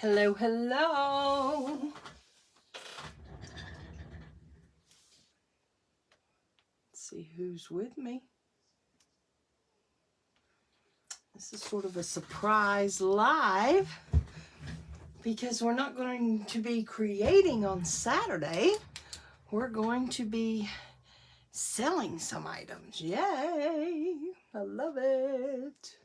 Hello, hello. Let's see who's with me. This is sort of a surprise live because we're not going to be creating on Saturday. We're going to be selling some items. Yay! I love it.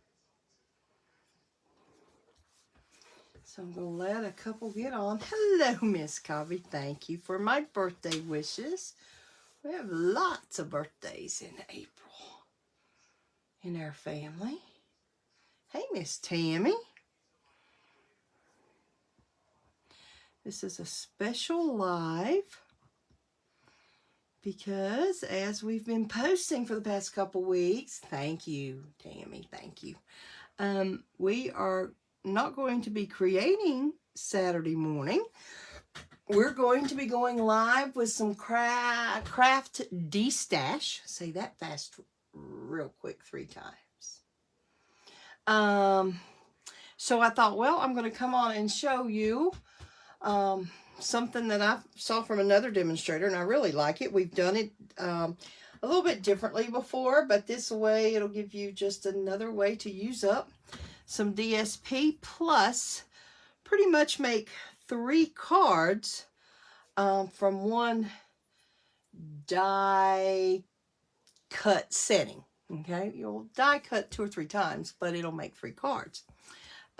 So I'm going to let a couple get on. Hello, Miss Covey. Thank you for my birthday wishes. We have lots of birthdays in April in our family. Hey, Miss Tammy. This is a special live because as we've been posting for the past couple weeks, thank you, Tammy, thank you. We are not going to be creating Saturday morning. We're going to be going live with some craft de-stash. Say that fast real quick 3 times. So I thought, well, I'm going to come on and show you something that I saw from another demonstrator, and I really like it. We've done it a little bit differently before, but this way it'll give you just another way to use up some DSP, plus pretty much make 3 cards from one die cut setting. Okay, you'll die cut 2 or 3 times, but it'll make 3 cards.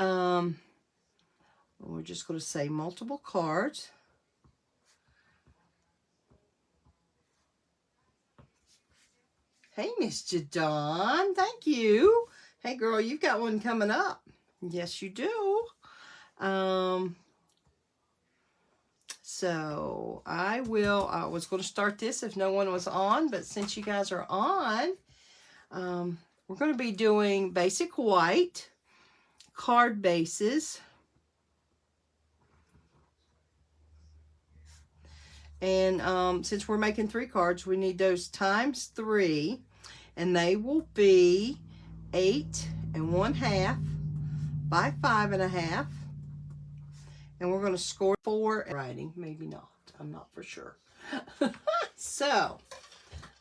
We're just going to say multiple cards. Hey, Miss Jadon, thank you. Hey, girl, you've got one coming up. Yes, you do. So I was going to start this if no one was on, but since you guys are on, we're going to be doing basic white card bases. And since we're making 3 cards, we need those times 3, and they will be 8 1/2 by 5 1/2. And we're going to score 4 writing. Maybe not. I'm not for sure. So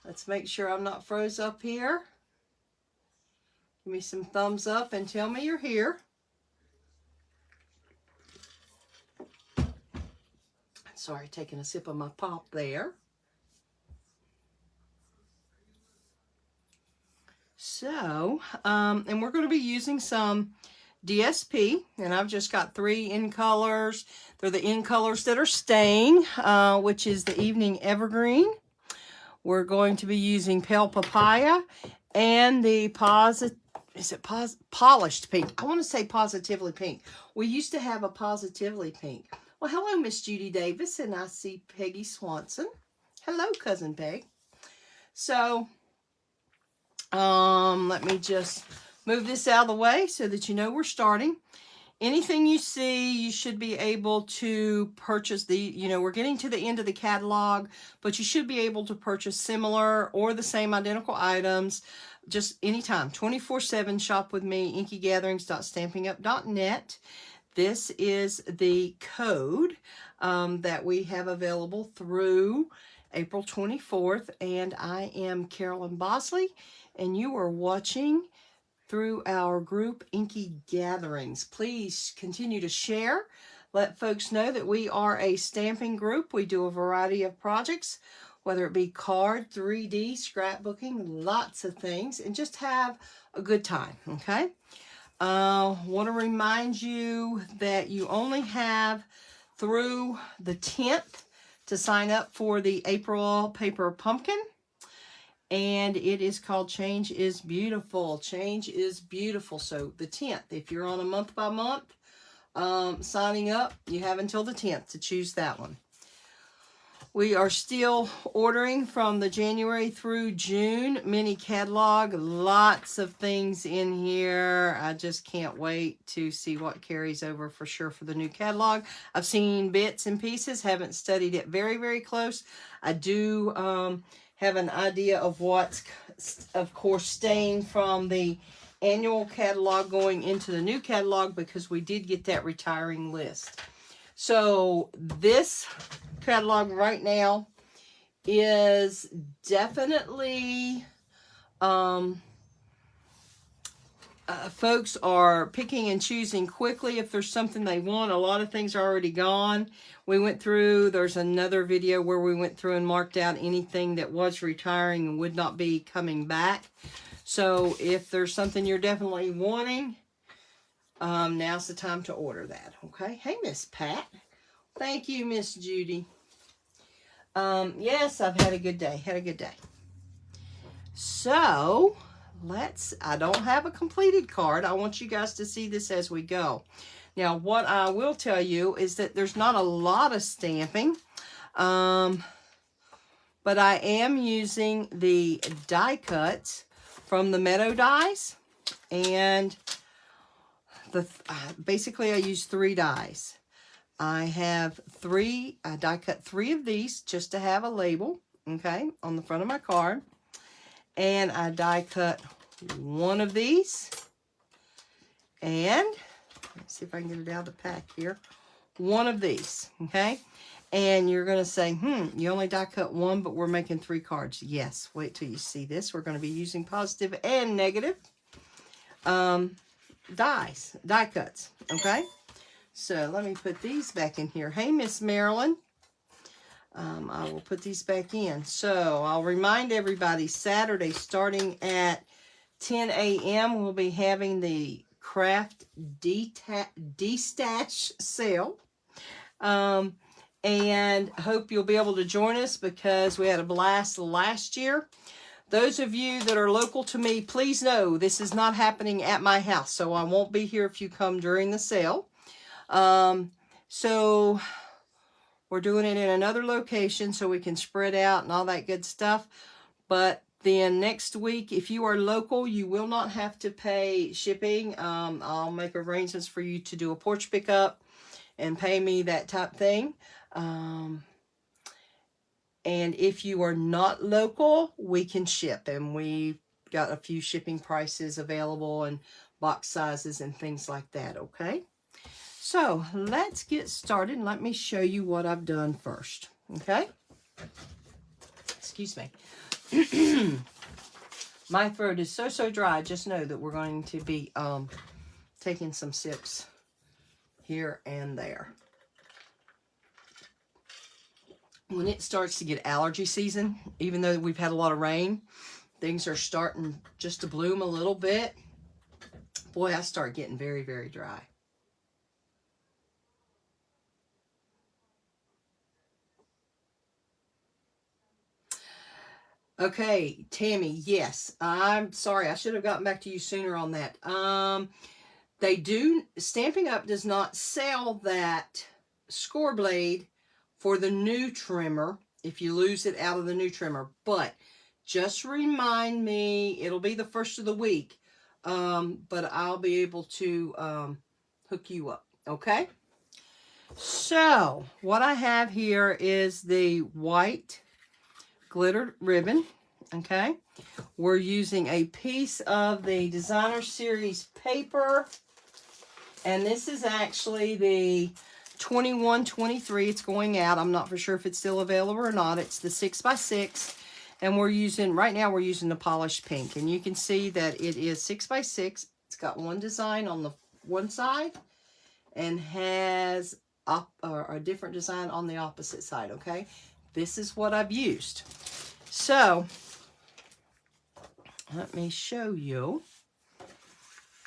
let's make sure I'm not froze up here. Give me some thumbs up and tell me you're here. Sorry, taking a sip of my pop there. So, and we're going to be using some DSP, and I've just got 3 in colors. They're the in colors that are staying, which is the Evening Evergreen. We're going to be using Pale Papaya and the Polished Pink. I want to say Positively Pink. We used to have a Positively Pink. Well, hello, Miss Judy Davis, and I see Peggy Swanson. Hello, Cousin Peg. So, let me just move this out of the way so that you know we're starting. Anything you see, you should be able to purchase we're getting to the end of the catalog, but you should be able to purchase similar or the same identical items just anytime. 24/7 shop with me, inkygatherings.stampingup.net. This is the code that we have available through April 24th, and I am Carolyn Bosley, and you are watching through our group Inky Gatherings. Please continue to share. Let folks know that we are a stamping group. We do a variety of projects, whether it be card, 3D, scrapbooking, lots of things, and just have a good time, okay? Want to remind you that you only have through the 10th to sign up for the April Paper Pumpkin. And it is called Change is Beautiful. Change is Beautiful. So the 10th, if you're on a month by month signing up, you have until the 10th to choose that one. We are still ordering from the January through June mini catalog. Lots of things in here. I just can't wait to see what carries over for sure for the new catalog. I've seen bits and pieces, haven't studied it very, very close. I do have an idea of what's, of course, staying from the annual catalog going into the new catalog because we did get that retiring list. So this catalog right now is definitely, folks are picking and choosing quickly if there's something they want. A lot of things are already gone. We went through, there's another video where we went through and marked out anything that was retiring and would not be coming back. So if there's something you're definitely wanting, now's the time to order that, okay? Hey, Miss Pat. Thank you, Miss Judy. Yes, I've had a good day. Had a good day. So, I don't have a completed card. I want you guys to see this as we go. Now, what I will tell you is that there's not a lot of stamping. But I am using the die cuts from the Meadow dies. And basically I use 3 dies. I have I die cut 3 of these just to have a label, okay, on the front of my card. And I die cut 1 of these. And let's see if I can get it out of the pack here. 1 of these, okay? And you're going to say, you only die cut 1, but we're making 3 cards. Yes, wait till you see this. We're going to be using positive and negative die cuts, okay? So let me put these back in here. Hey, Miss Marilyn. I will put these back in. So I'll remind everybody, Saturday starting at 10 a.m. we'll be having the craft de-stash sale. And hope you'll be able to join us because we had a blast last year. Those of you that are local to me, please know this is not happening at my house, so I won't be here if you come during the sale. So we're doing it in another location so we can spread out and all that good stuff. But then next week, if you are local, you will not have to pay shipping. I'll make arrangements for you to do a porch pickup and pay me that type thing. And if you are not local, we can ship. And we got a few shipping prices available and box sizes and things like that, okay? So let's get started. Let me show you what I've done first, okay? Excuse me. My throat is so dry. Just know that we're going to be taking some sips here and there. When it starts to get allergy season, even though we've had a lot of rain, things are starting just to bloom a little bit. Boy, I start getting very dry. Okay, Tammy, yes. I'm sorry. I should have gotten back to you sooner on that. They do, Stampin' Up! Does not sell that score blade for the new trimmer if you lose it out of the new trimmer. But just remind me, it'll be the first of the week, but I'll be able to hook you up, okay? So, what I have here is the white glittered ribbon, okay? We're using a piece of the Designer Series paper, and this is actually the 21-23. It's going out. I'm not for sure if it's still available or not. It's the 6x6, and right now we're using the polished pink, and you can see that it is 6x6. It's got one design on the one side and has a different design on the opposite side, okay? This is what I've used. So, let me show you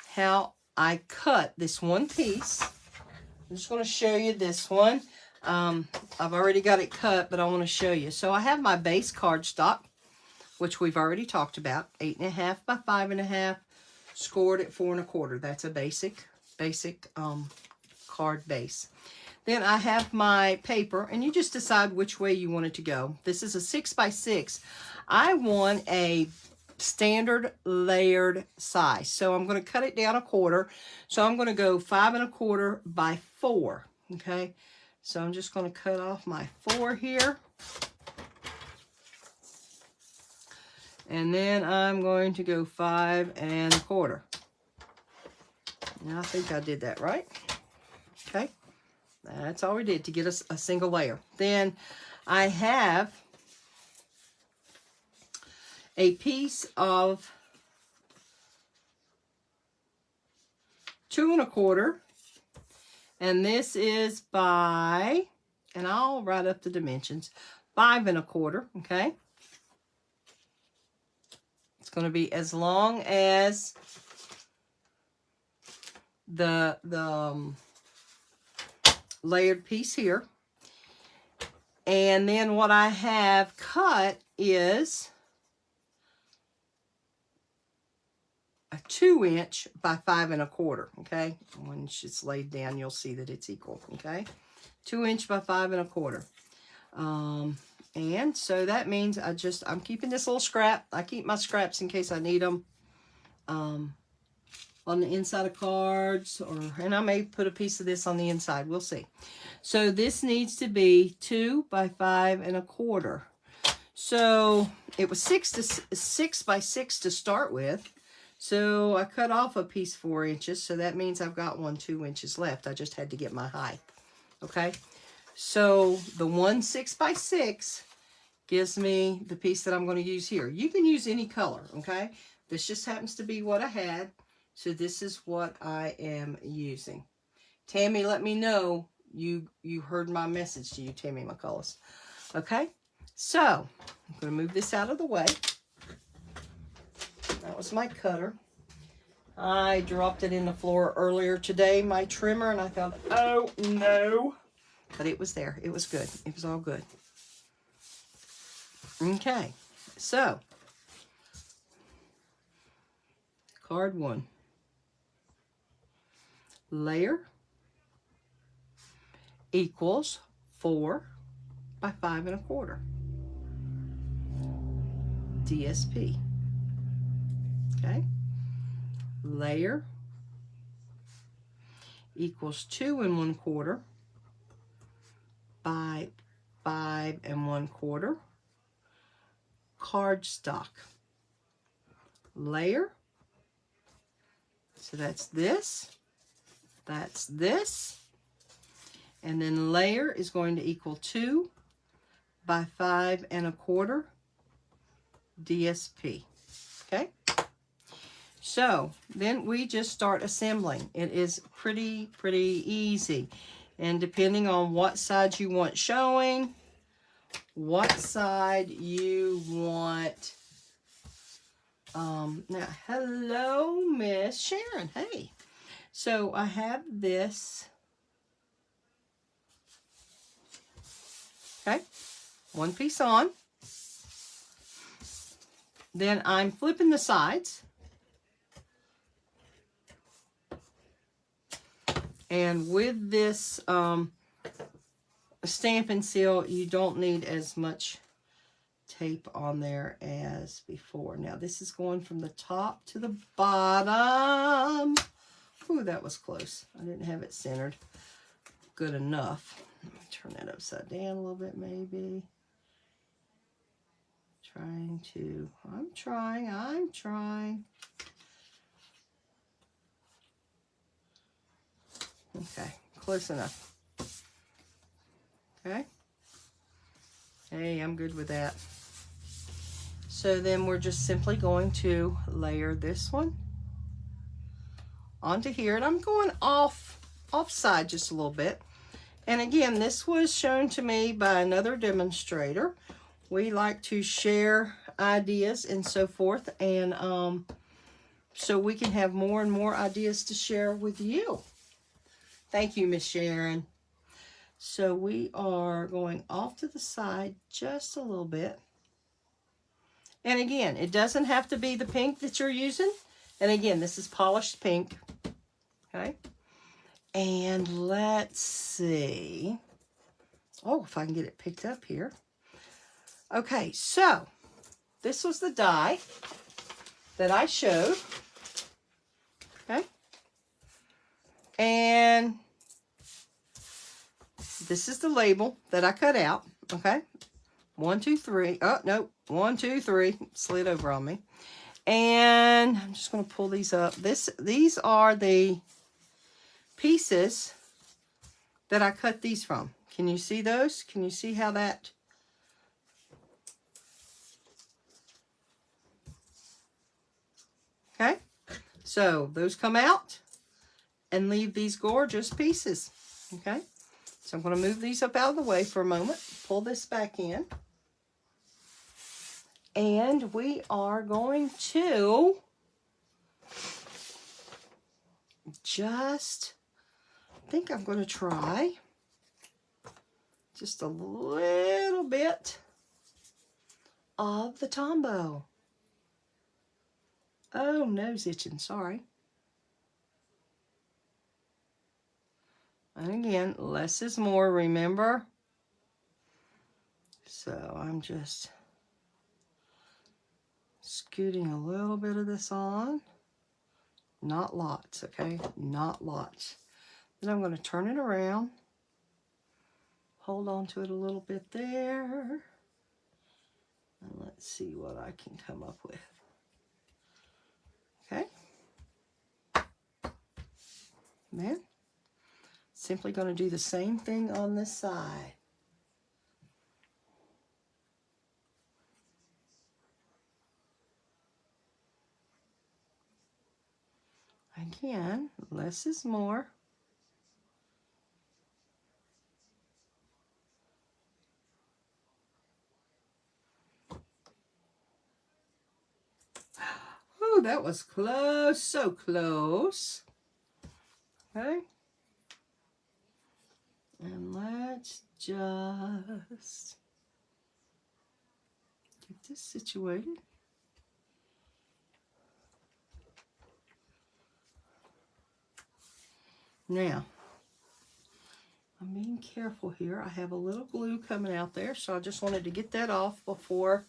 how I cut this one piece. I'm just going to show you this one. I've already got it cut, but I want to show you. So, I have my base cardstock, which we've already talked about. 8.5 by 5.5, scored at 4 1/4. That's a basic card base. Then I have my paper, and you just decide which way you want it to go. This is a 6x6. I want a standard layered size, so I'm going to cut it down 1/4. So I'm going to go 5 1/4 by 4. Okay, so I'm just going to cut off my 4 here, and then I'm going to go 5 1/4. And I think I did that right. Okay. That's all we did to get us a single layer. Then I have a piece of 2 1/4, and this is by, and I'll write up the dimensions, 5 1/4. Okay, it's going to be as long as the layered piece here. And then what I have cut is a 2 inch by 5 1/4. Okay, once it's laid down, you'll see that it's equal. Okay, 2 inch by 5 1/4. And so that means I'm keeping this little scrap. I keep my scraps in case I need them. On the inside of cards, and I may put a piece of this on the inside. We'll see. So this needs to be 2 by 5 1/4. So it was 6 by 6 to start with. So I cut off a piece 4 inches. So that means I've got 2 inches left. I just had to get my height. Okay. So the 1 6 by 6 gives me the piece that I'm going to use here. You can use any color. Okay. This just happens to be what I had. So this is what I am using. Tammy, let me know you heard my message to you, Tammy McCullis. Okay, so I'm going to move this out of the way. That was my cutter. I dropped it in the floor earlier today, my trimmer, and I thought, oh no. But it was there. It was good. It was all good. Okay, so card 1. Layer equals 4 by 5 1/4. DSP. Okay. Layer equals 2 1/4 by 5 1/4. Cardstock. Layer. So that's this. That's this. And then layer is going to equal 2 by 5 1/4 DSP. Okay. So then we just start assembling. It is pretty easy. And depending on what side you want showing, what side you want. Now, hello, Miss Sharon. Hey. So I have this, okay, one piece on. Then I'm flipping the sides. And with this stamp and seal, you don't need as much tape on there as before. Now this is going from the top to the bottom. Ooh, that was close. I didn't have it centered good enough. Let me turn that upside down a little bit, maybe. I'm trying. Okay, close enough. Okay. Hey, I'm good with that. So then we're just simply going to layer this one onto here, and I'm going offside just a little bit. And again, this was shown to me by another demonstrator. We like to share ideas and so forth, and so we can have more and more ideas to share with you. Thank you, Miss Sharon. So we are going off to the side just a little bit. And again, it doesn't have to be the pink that you're using. And again, this is polished pink. Okay. And let's see. Oh, if I can get it picked up here. Okay, so this was the die that I showed. Okay. And this is the label that I cut out. Okay. 1, 2, 3. Oh, no. 1, 2, 3. Slid over on me. And I'm just going to pull these up. These are the pieces that I cut these from. Can you see those? Can you see how that... Okay, so those come out and leave these gorgeous pieces. Okay, so I'm going to move these up out of the way for a moment, pull this back in, and we are going to just, I think I'm going to try just a little bit of the Tombow. Oh, nose itching, sorry. And again, less is more, remember? So I'm just scooting a little bit of this on. Not lots, okay? Not lots. Then I'm going to turn it around. Hold on to it a little bit there. And let's see what I can come up with. Okay. Then, simply going to do the same thing on this side. Again, less is more. Oh, that was close, so close. Okay. And let's just get this situated. Now, I'm being careful here. I have a little glue coming out there, so I just wanted to get that off before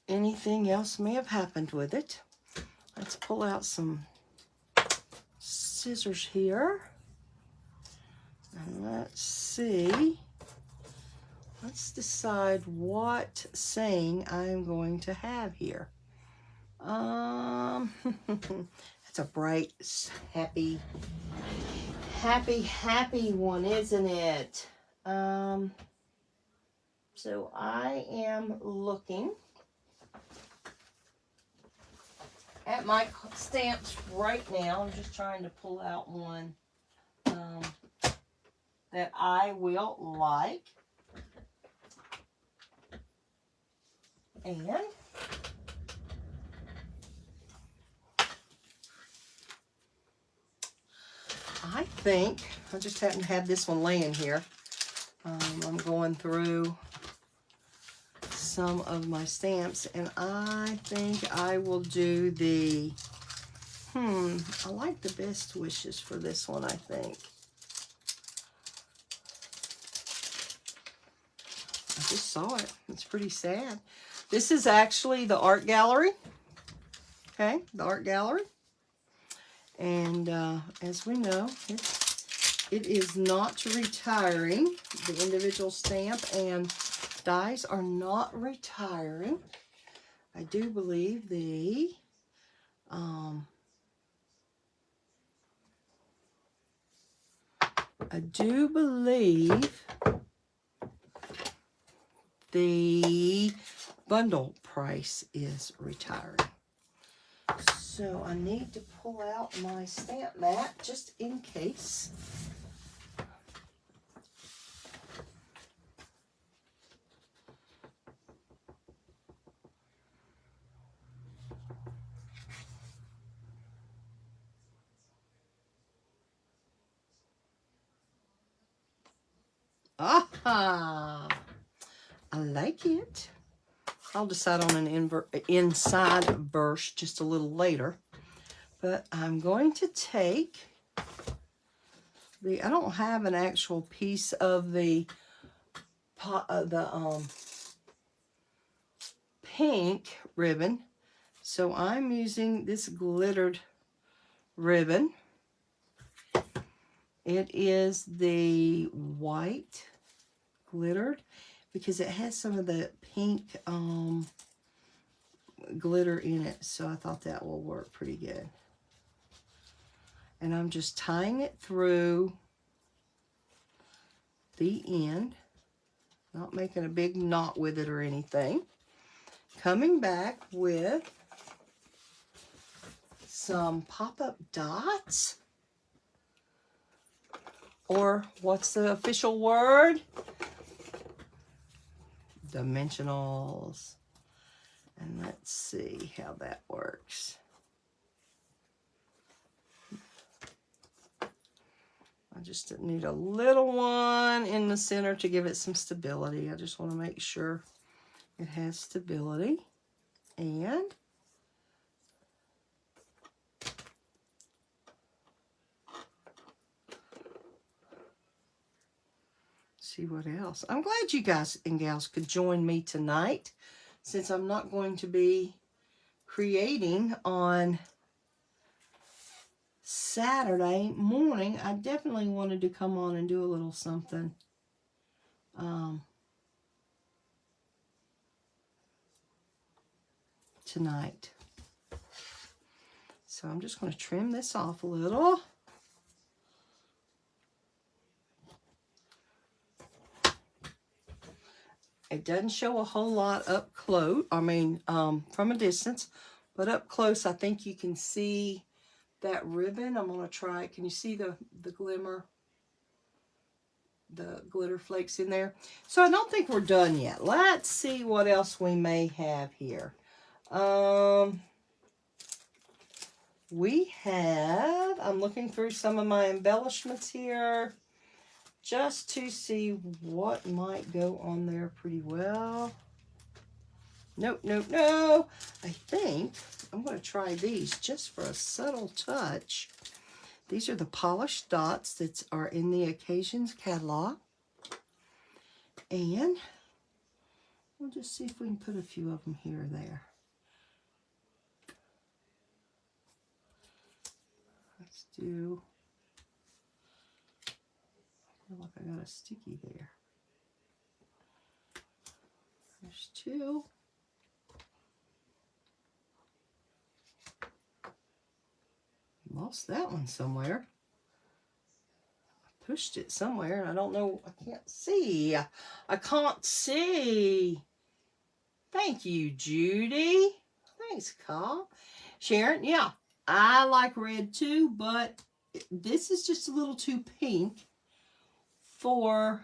anything else may have happened with it. Let's pull out some scissors here. And let's see. Let's decide what saying I'm going to have here. That's a bright, happy one, isn't it? So I am looking at my stamps right now. I'm just trying to pull out one that I will like. And I think I just happen to have this one laying here. I'm going through some of my stamps, and I think I will do the, I like the Best Wishes for this one, I think. I just saw it. It's pretty sad. This is actually the art gallery. Okay, the art gallery. And as we know, it is not retiring. The individual stamp and dies are not retiring. I do believe the the bundle price is retiring. So I need to pull out my stamp mat just in case. Aha! I like it. I'll decide on an inside verse just a little later. But I'm going to take I don't have an actual piece of the pink ribbon, so I'm using this glittered ribbon. It is the white glittered because it has some of the pink glitter in it, so I thought that will work pretty good. And I'm just tying it through the end, not making a big knot with it or anything. Coming back with some pop-up dots, or what's the official word? Dimensionals. And let's see how that works. I just need a little one in the center to give it some stability. I just want to make sure it has stability. And see what else. I'm glad you guys and gals could join me tonight, since I'm not going to be creating on Saturday morning. I definitely wanted to come on and do a little something tonight. So I'm just going to trim this off a little. It doesn't show a whole lot up close, from a distance, but up close I think you can see that ribbon. I'm going to try it. Can you see the glimmer? The glitter flakes in there. So I don't think we're done yet. Let's see what else we may have here. I'm looking through some of my embellishments here just to see what might go on there pretty well. Nope, nope, no. I think I'm going to try these just for a subtle touch. These are the polished dots that are in the Occasions catalog. And we'll just see if we can put a few of them here or there. Let's do, I feel like I got a sticky there. There's two. Lost that one somewhere. I pushed it somewhere and I don't know. I can't see. I can't see. Thank you, Judy. Thanks, Carl. Sharon, yeah, I like red too, but this is just a little too pink for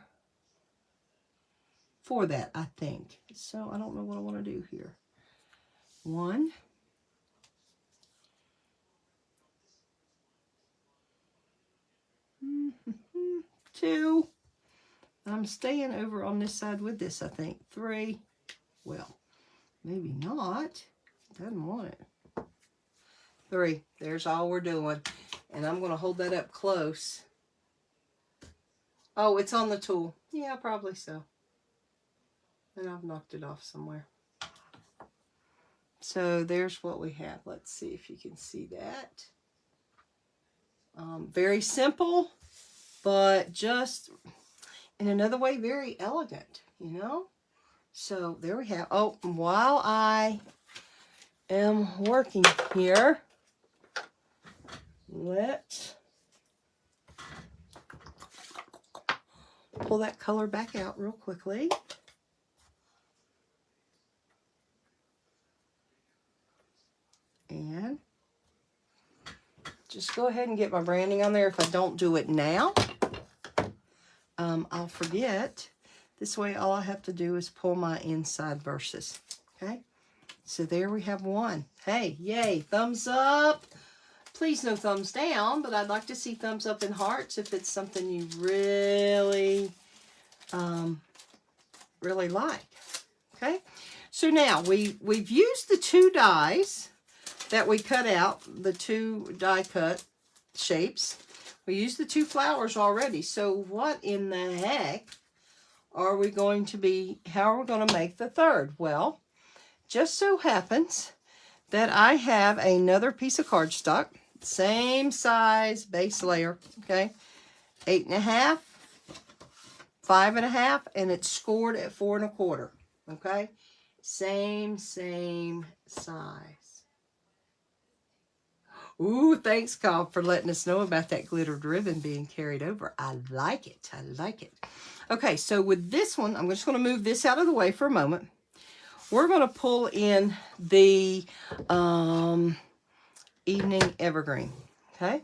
that, I think. So I don't know what I want to do here. One. Two. I'm staying over on this side with this, I think. Three. Well, maybe not. Doesn't want it. Three. There's all we're doing. And I'm going to hold that up close. Oh, it's on the tool. Yeah, probably so. And I've knocked it off somewhere. So there's what we have. Let's see if you can see that. Very simple, but just in another way, very elegant, you know? So there we have. Oh, while I am working here, let's pull that color back out real quickly. And just go ahead and get my branding on there. If I don't do it now, I'll forget. This way, all I have to do is pull my inside verses. Okay? So there we have one. Hey, yay, thumbs up. Please no thumbs down, but I'd like to see thumbs up and hearts if it's something you really, really like. Okay? So now, we've used the two dies that we cut out, the two die cut shapes. We used the two flowers already. So what in the heck are we going to be, how are we going to make the third? Well, just so happens that I have another piece of cardstock, same size base layer, okay? 8.5, 5.5, and it's scored at 4 1/4, okay? Same size. Ooh, thanks, Cobb, for letting us know about that glittered ribbon being carried over. I like it. I like it. Okay, so with this one, I'm just going to move this out of the way for a moment. We're going to pull in the Evening Evergreen. Okay?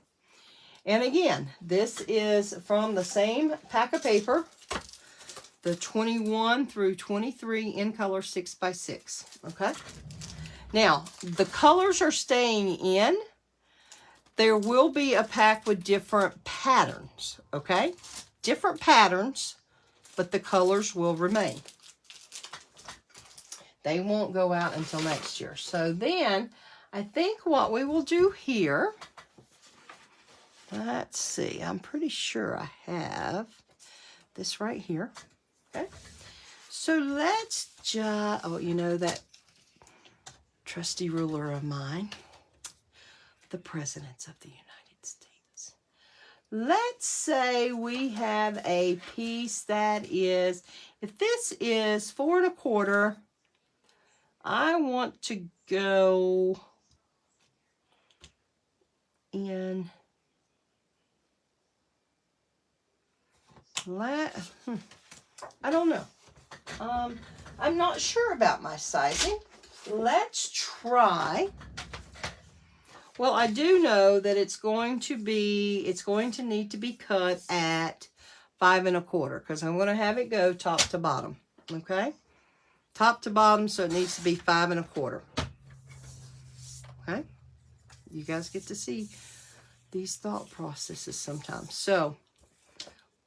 And again, this is from the same pack of paper, the 21 through 23 in color 6x6. Okay? Now, the colors are staying in. There will be a pack with different patterns, okay? Different patterns, but the colors will remain. They won't go out until next year. So then, I think what we will do here, let's see, I'm pretty sure I have this right here, okay? So let's just, oh, you know that trusty ruler of mine, the presidents of the United States. Let's say we have a piece that is, if this is 4 1/4, I want to go in, I don't know. I'm not sure about my sizing. Let's try. Well, I do know that it's going to need to be cut at 5 1/4 because I'm going to have it go top to bottom. Okay? Top to bottom, so it needs to be 5 1/4. Okay? You guys get to see these thought processes sometimes. So,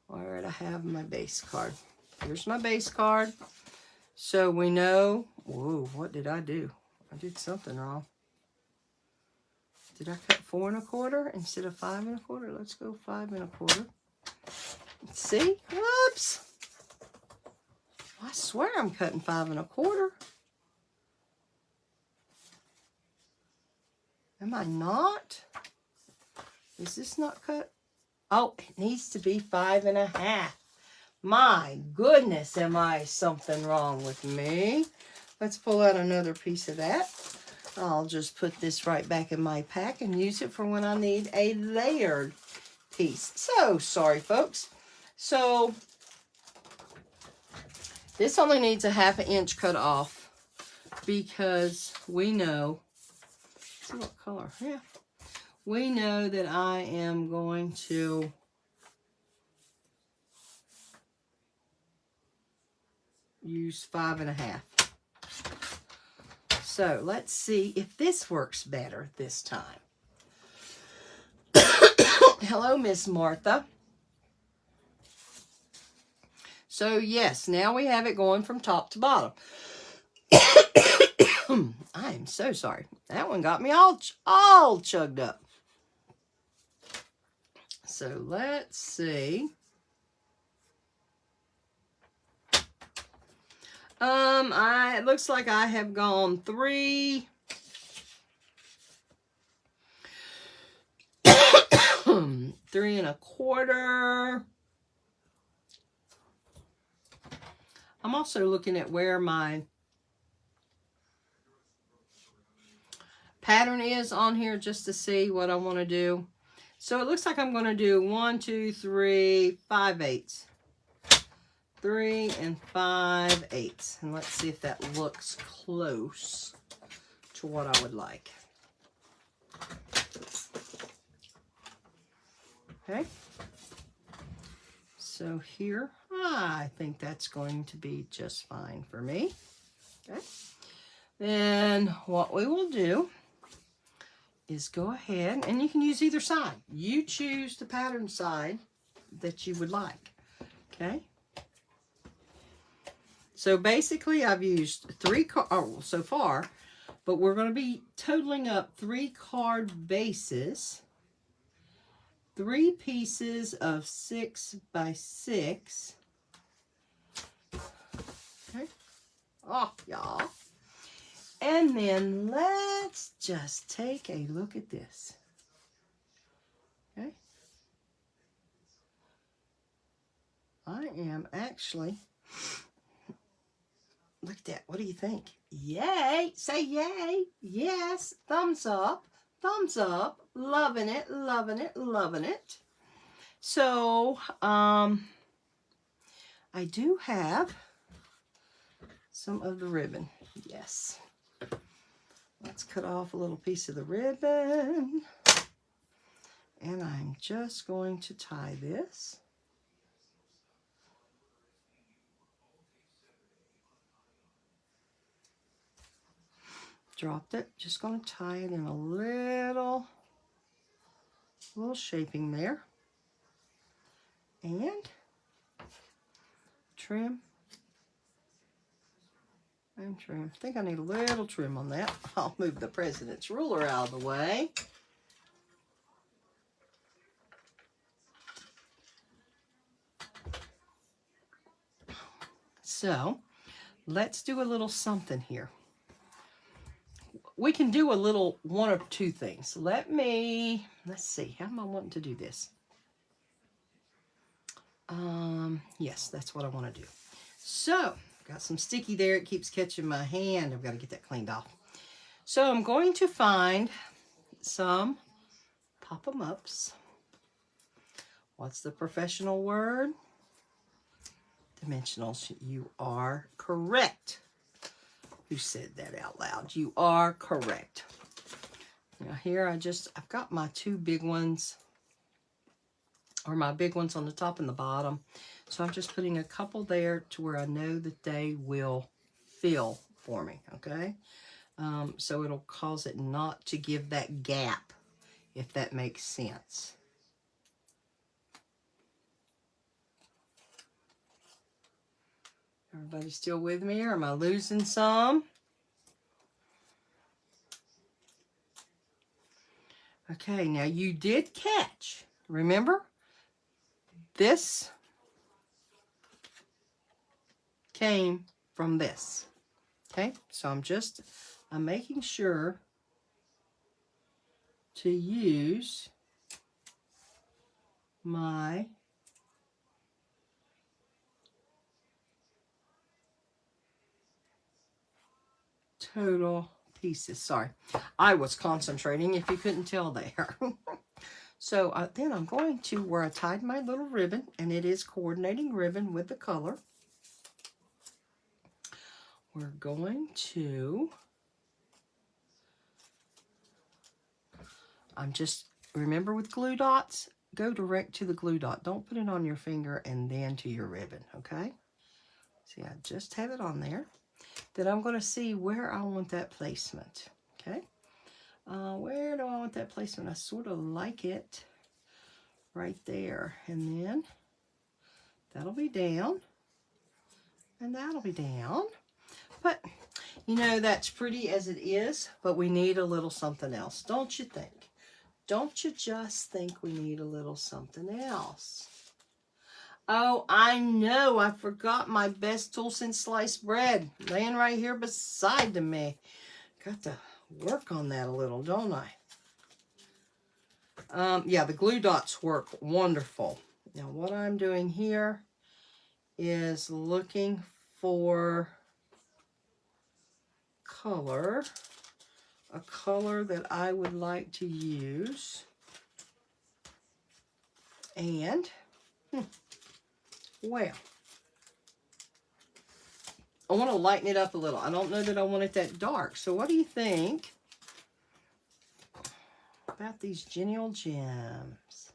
all right, I have my base card. Here's my base card. So we know, whoa, what did I do? I did something wrong. Did I cut 4 1/4 instead of 5 1/4? Let's go 5 1/4. See? Whoops. I swear I'm cutting 5 1/4. Am I not? Is this not cut? Oh, it needs to be 5 1/2. My goodness, am I something wrong with me? Let's pull out another piece of that. I'll just put this right back in my pack and use it for when I need a layered piece. So, sorry folks. So, this only needs a 1/2 inch cut off because we know, let's see what color, yeah. We know that I am going to use 5 1/2. So let's see if this works better this time. Hello, Miss Martha. So yes, now we have it going from top to bottom. I am so sorry. That one got me all chugged up. So let's see. It looks like I have gone 3 3 1/4. I'm also looking at where my pattern is on here just to see what I want to do. So it looks like I'm going to do 1, 2, 3, 5/8. 3 5/8. And let's see if that looks close to what I would like. Okay. So here, I think that's going to be just fine for me. Okay. Then what we will do is go ahead, and you can use either side. You choose the pattern side that you would like. Okay. So basically, I've used 3 cards so far, but we're going to be totaling up 3 card bases, 3 pieces of 6x6. Okay. Oh, y'all. And then let's just take a look at this. Okay. I am actually, look at that. What do you think? Yay. Say yay. Yes. Thumbs up. Thumbs up. Loving it, loving it, loving it. So, I do have some of the ribbon. Yes. Let's cut off a little piece of the ribbon. And I'm just going to tie this. Dropped it. Just going to tie it in a little shaping there. And trim and trim. I think I need a little trim on that. I'll move the president's ruler out of the way. So let's do a little something here. We can do a little one or two things. Let's see, how am I wanting to do this? Yes, that's what I want to do. So, got some sticky there. It keeps catching my hand. I've got to get that cleaned off. So I'm going to find some pop-em-ups. What's the professional word? Dimensionals. You are correct. Who said that out loud? You are correct. Now here I've got my two big ones, or my big ones on the top and the bottom. So I'm just putting a couple there to where I know that they will fill for me, okay? So it'll cause it not to give that gap, if that makes sense. Everybody still with me, or am I losing some? Okay, now you did catch. Remember? This came from this. Okay, so I'm making sure to use my total pieces. Sorry, I was concentrating if you couldn't tell there. So then I'm going to, where I tied my little ribbon, and it is coordinating ribbon with the color, we're going to, remember with glue dots, go direct to the glue dot. Don't put it on your finger and then to your ribbon, okay? See, I just have it on there. Then I'm going to see where I want that placement, okay? Where do I want that placement? I sort of like it right there. And then that'll be down. And that'll be down. But, you know, that's pretty as it is. But we need a little something else. Don't you think? Don't you just think we need a little something else? Oh, I know. I forgot my best tool since sliced bread. Laying right here beside me. Got to work on that a little, don't I? Yeah, the glue dots work wonderful. Now, what I'm doing here is looking for color. A color that I would like to use. And, well, I want to lighten it up a little. I don't know that I want it that dark. So what do you think about these genial gems?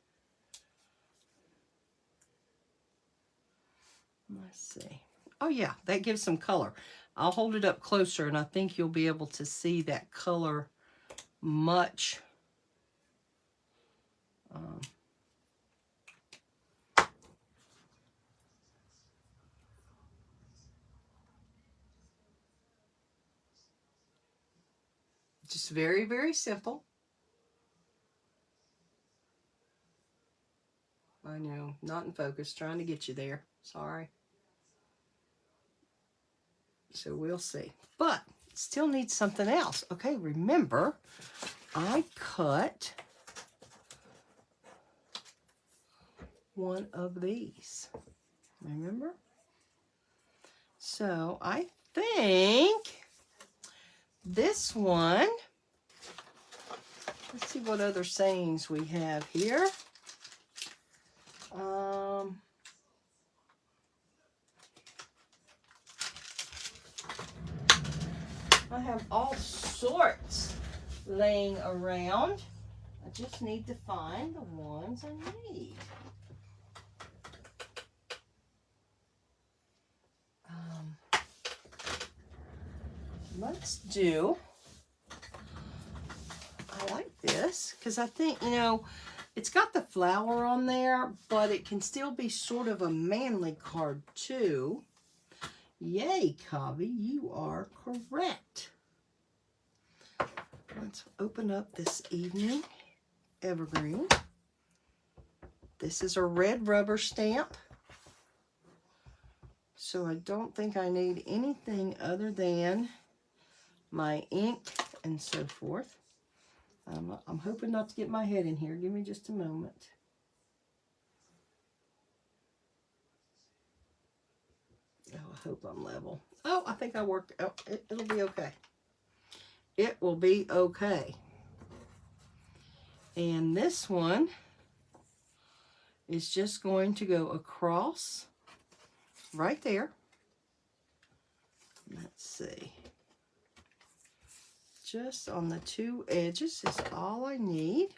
Let's see. Oh yeah, that gives some color. I'll hold it up closer and I think you'll be able to see that color much just very, very simple. I know, not in focus, trying to get you there. Sorry. So we'll see. But still need something else. Okay, remember, I cut one of these. Remember? So I think this one Let's see what other sayings we have here. I have all sorts laying around. I just need to find the ones I need. Let's do, I like this because I think, you know, it's got the flower on there, but it can still be sort of a manly card too. Yay, Cobby, you are correct. Let's open up this evening evergreen. This is a red rubber stamp. So I don't think I need anything other than my ink and so forth. I'm hoping not to get my head in here. Give me just a moment. Oh, I hope I'm level. Oh, I think I worked. Oh, it'll be okay. It will be okay. And this one is just going to go across right there. Let's see. Just on the two edges is all I need.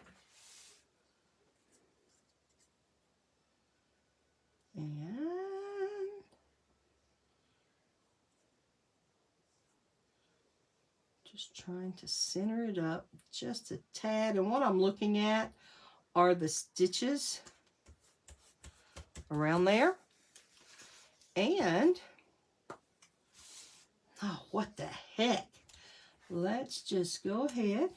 And just trying to center it up just a tad. And what I'm looking at are the stitches around there. And, oh, what the heck? Let's just go ahead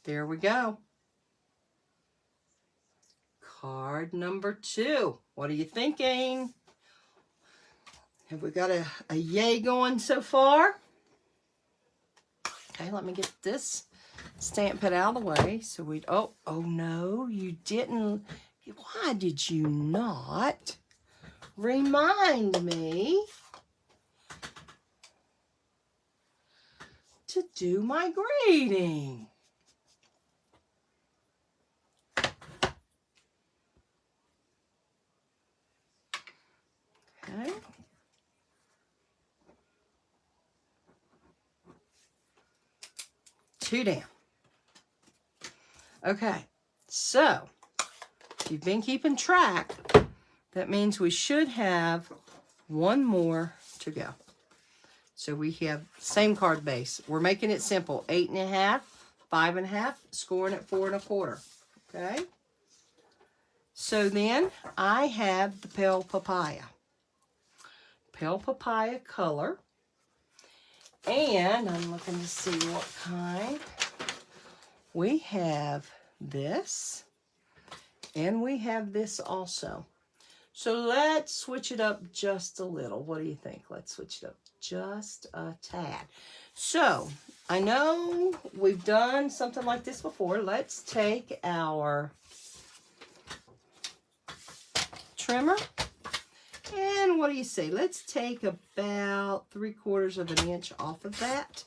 there we go. Card number 2. What are you thinking? Have we got a yay going so far? Okay, let me get this stamp pad out of the way. So we, oh no, you didn't. Why did you not remind me to do my grading? Okay. Two down. Okay, so if you've been keeping track, that means we should have one more to go. So we have same card base. We're making it simple. 8.5, 5.5, scoring at 4 1/4. Okay. So then I have the Pale Papaya. Pale Papaya color. And I'm looking to see what kind. We have this. And we have this also. So let's switch it up just a little. What do you think? Let's switch it up just a tad. So I know we've done something like this before. Let's take our trimmer. And what do you say? Let's take about 3/4 of an inch off of that.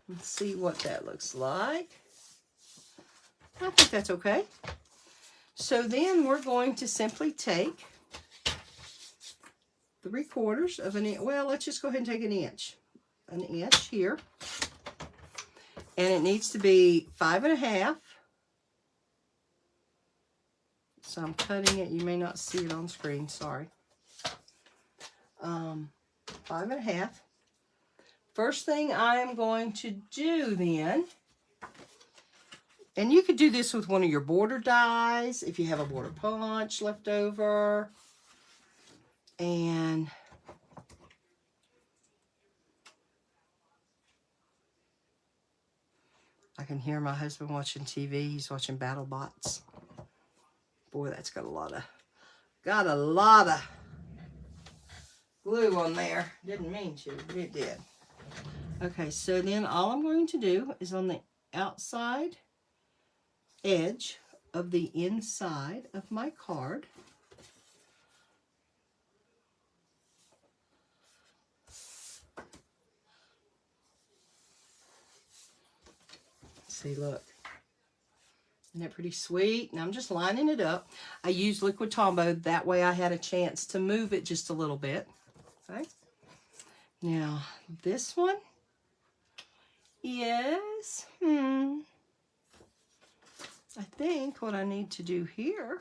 Let's see what that looks like. I think that's okay. So then we're going to simply take 3/4 of an inch. Well, let's just go ahead and take an inch. An inch here. And it needs to be 5.5. So I'm cutting it. You may not see it on screen. Sorry. 5.5. First thing I'm going to do then, and you could do this with one of your border dies if you have a border punch left over. And I can hear my husband watching TV. He's watching BattleBots. Boy, that's got a lot of glue on there. Didn't mean to, but it did. Okay, so then all I'm going to do is on the outside edge of the inside of my card. See, look. Isn't that pretty sweet? And I'm just lining it up. I used liquid Tombow. That way I had a chance to move it just a little bit. Okay. Now, this one is, I think what I need to do here,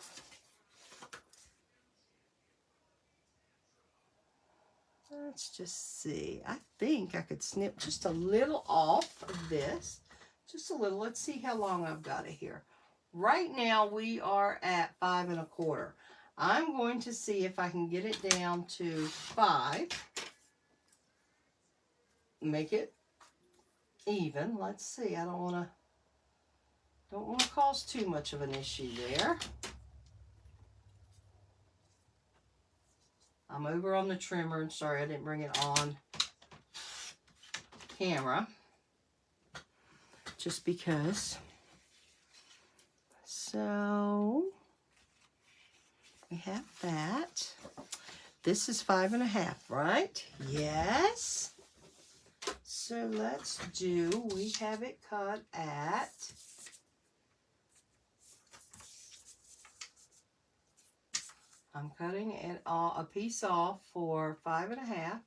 let's just see. I think I could snip just a little off of this. Just a little. Let's see how long I've got it here. Right now we are at 5 1/4. I'm going to see if I can get it down to 5. Make it even. Let's see. I don't want to cause too much of an issue there. I'm over on the trimmer, and sorry I didn't bring it on camera. Just because. So we have that. This is 5 1/2, right? Yes. So let's do, we have it cut at, I'm cutting it a piece off for 5 1/2.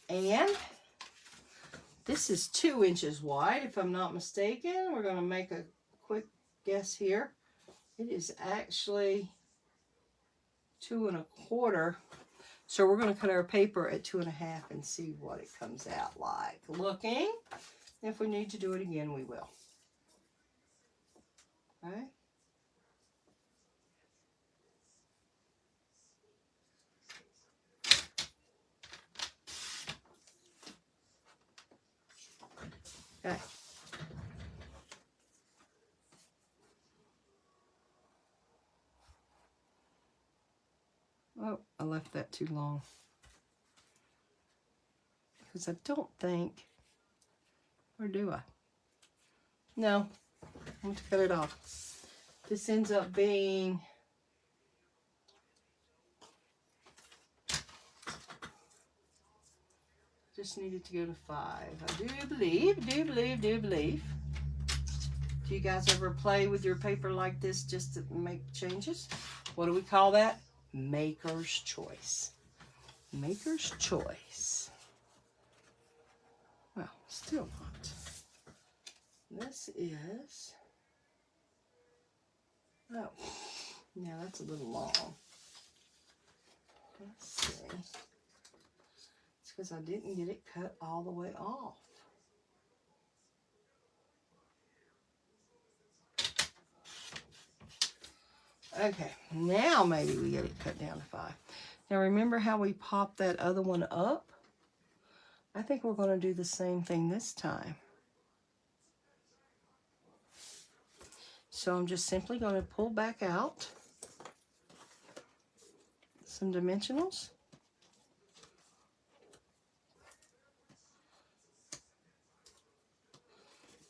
And this is 2 inches wide, if I'm not mistaken. We're going to make a quick guess here. It is actually 2 1/4. So we're going to cut our paper at 2 1/2 and see what it comes out like. Looking. If we need to do it again, we will. Okay. Okay. Oh, I left that too long. Because I don't think, or do I? No, I'm going to cut it off. This ends up being, just needed to go to 5. I do believe. Do you guys ever play with your paper like this just to make changes? What do we call that? Maker's choice. Maker's choice. Well, still not. This is, oh, yeah, that's a little long. Let's see. It's because I didn't get it cut all the way off. Okay, now maybe we get it cut down to 5. Now remember how we popped that other one up? I think we're going to do the same thing this time. So I'm just simply going to pull back out some dimensionals.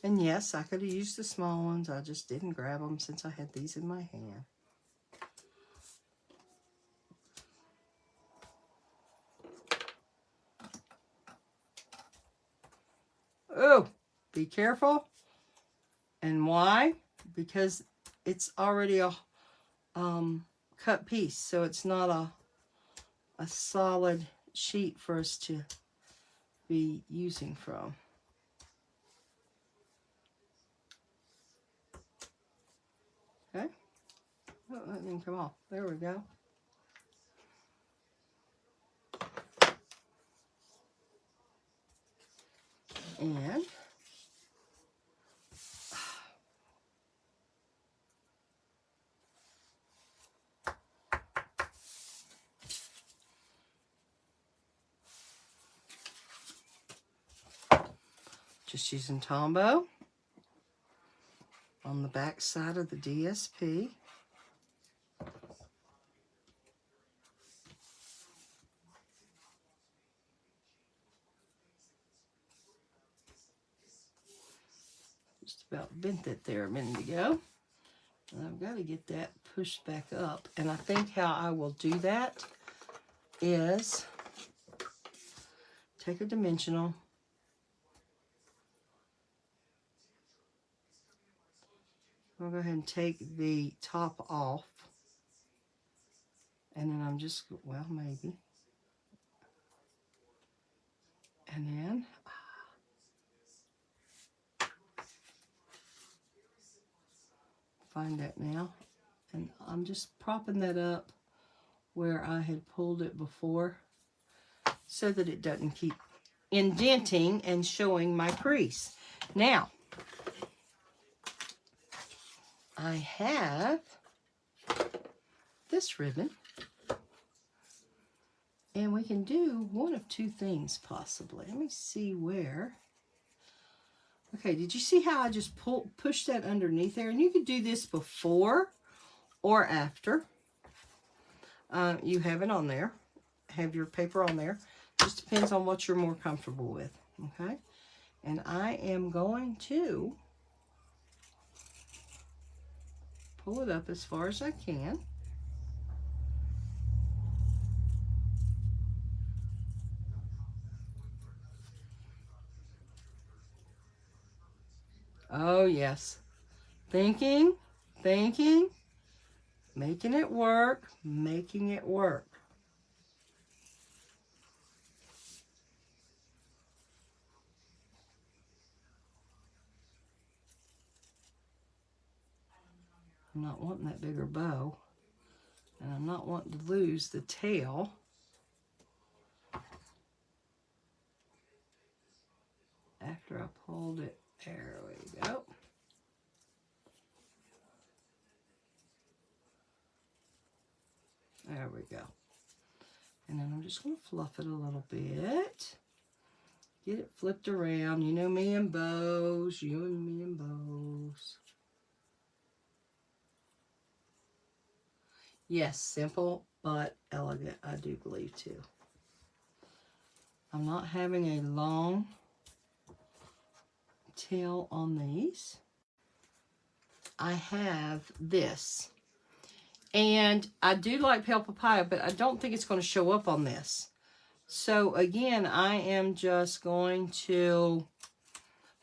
And yes, I could have used the small ones. I just didn't grab them since I had these in my hand. Oh, be careful. And why? Because it's already a cut piece, so it's not a solid sheet for us to be using from. Okay. Oh, that didn't come off. There we go. And just using Tombow on the back side of the DSP. Just about bent it there a minute ago. And I've got to get that pushed back up. And I think how I will do that is take a dimensional. I'll go ahead and take the top off. And then I'm just, well, maybe. And then find that now. And I'm just propping that up where I had pulled it before so that it doesn't keep indenting and showing my crease. Now, I have this ribbon, and we can do one of two things possibly. Let me see where. Okay, did you see how I just pushed that underneath there? And you could do this before or after. You have it on there. Have your paper on there. Just depends on what you're more comfortable with. Okay, and I am going to pull it up as far as I can. Oh, yes. Thinking, making it work, making it work. I'm not wanting that bigger bow, and I'm not wanting to lose the tail. After I pulled it, there we go. There we go. And then I'm just going to fluff it a little bit. Get it flipped around. You know me and bows. You and me and bows. Yes, simple but elegant, I do believe too. I'm not having a long tail on these. I have this. And I do like pale papaya, but I don't think it's going to show up on this. So again, I am just going to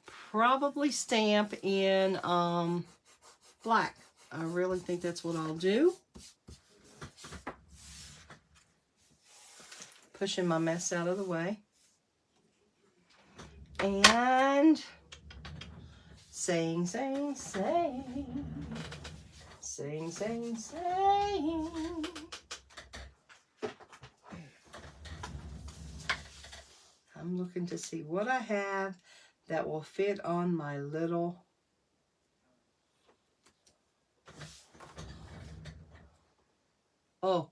probably stamp in black. I really think that's what I'll do. Pushing my mess out of the way. And saying. I'm looking to see what I have that will fit on my little oh,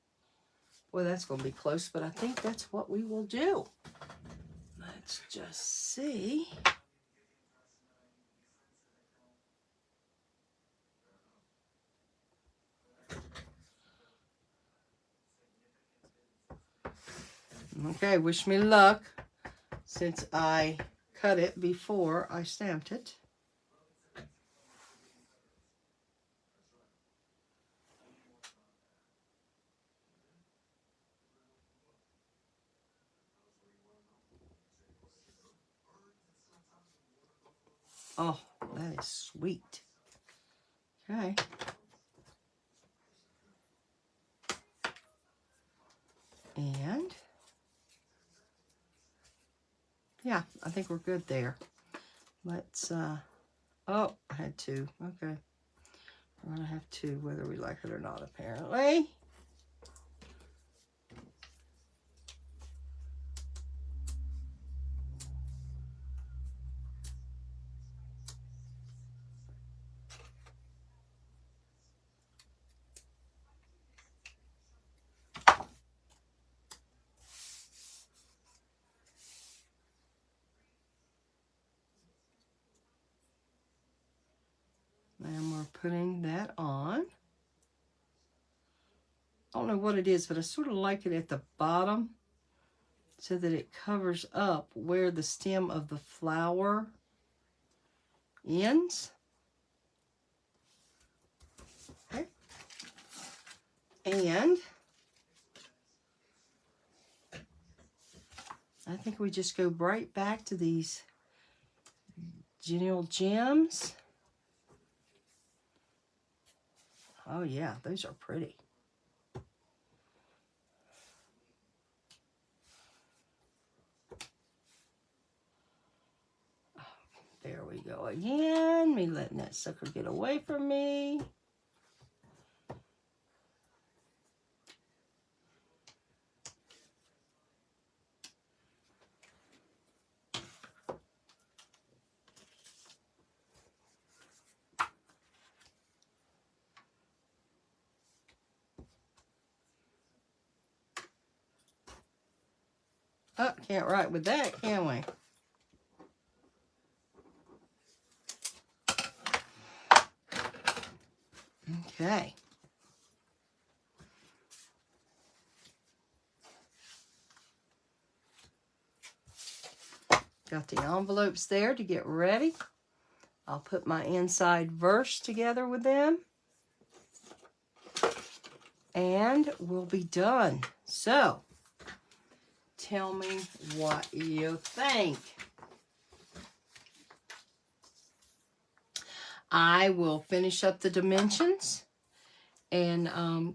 well, that's going to be close, but I think that's what we will do. Let's just see. Okay, wish me luck, since I cut it before I stamped it. Oh, that is sweet. Okay. And yeah, I think we're good there. Let's, oh, I had two. Okay. We're going to have two, whether we like it or not, apparently. And we're putting that on. I don't know what it is, but I sort of like it at the bottom so that it covers up where the stem of the flower ends. Okay. And I think we just go right back to these Genial Gems. Oh yeah, those are pretty. There we go again. Me letting that sucker get away from me. Oh, can't write with that, can we? Okay. Got the envelopes there to get ready. I'll put my inside verse together with them. And we'll be done. So, tell me what you think. I will finish up the dimensions and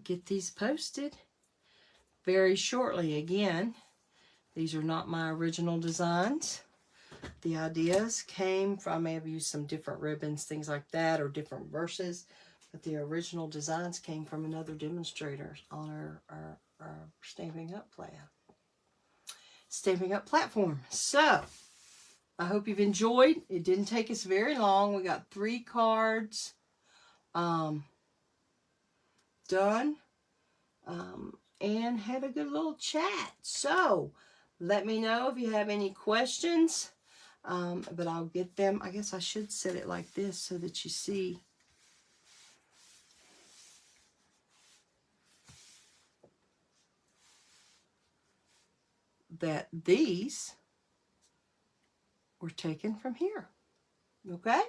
get these posted very shortly. Again, these are not my original designs. The ideas came from, I may have used some different ribbons, things like that, or different verses, but the original designs came from another demonstrator on our Stamping Up platform. So, I hope you've enjoyed. It didn't take us very long. We got 3 cards done and had a good little chat. So, let me know if you have any questions, but I'll get them. I guess I should set it like this so that you see that these were taken from here. Okay?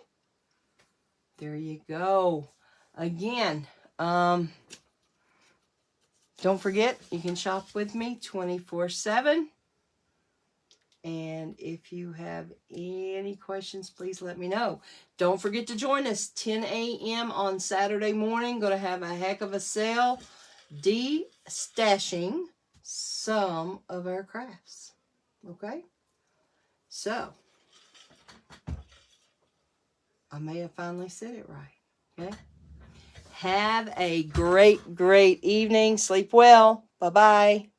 There you go. Again, don't forget, you can shop with me 24/7. And if you have any questions, please let me know. Don't forget to join us 10 a.m. on Saturday morning. Going to have a heck of a sale, de-stashing some of our crafts. Okay? So, I may have finally said it right. Okay? Have a great, great evening. Sleep well. Bye-bye.